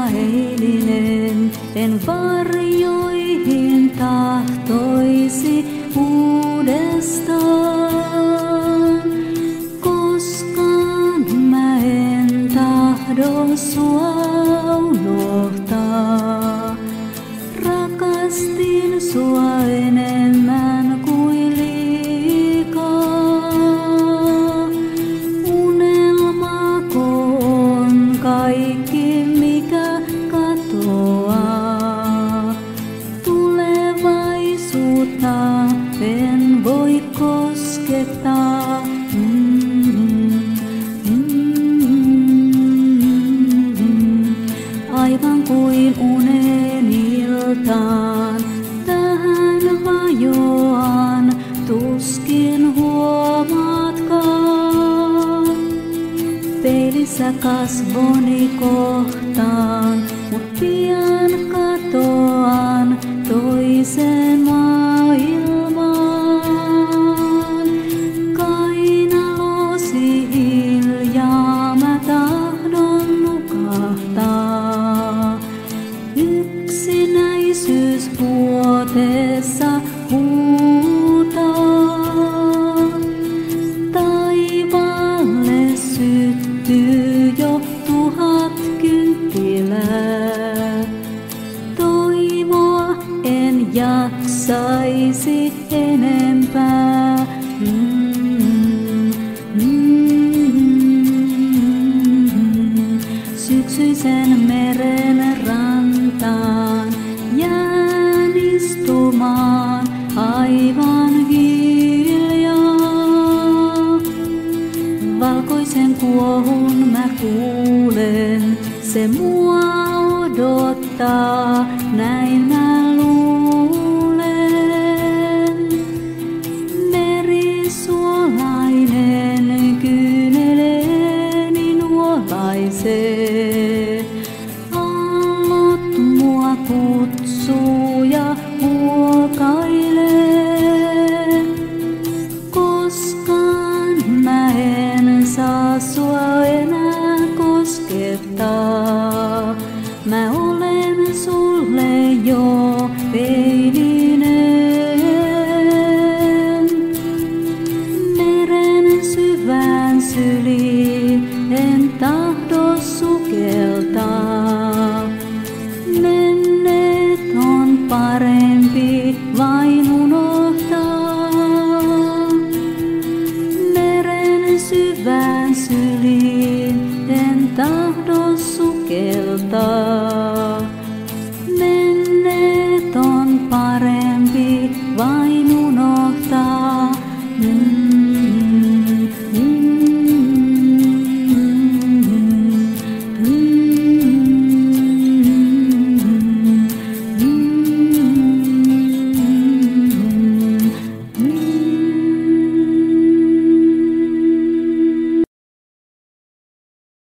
eilinen, en varjoihin tahtoisi uudestaan. Koskaan mä en tahdo sua unohtaa. Rakastin sua enemmän kuin liikaa. Unelmako on kaikki, mikä katoaa. Tulevaisuutta en voi koskettaa. Aivan kuin unen iltaan, tähän vajoan, tuskin huomaatkaan. Peilissä kasvoni kohtaan, mut pian katoan toiseen maailmaan. Kainalosi hiljaa mä tahdon nukahtaa. Yksinäisyys vuoteessa huutaa. Taivaalle syttyy jo 1000 kynttilää. Toivoa en jaksaisi enempää. Syksyisen meren rantaan jään istumaan aivan hiljaa. Valkoisen kuohun mä kuulen, se mua odottaa, näin mä luulen. Merisuolainen kyyneleeni nuolaisee. Aallot mua kutsuu ja huokailee. Koskaan mä en saa sua enää koskettaa. Mä olen sulle jo eilinen. Meren syvään syliin en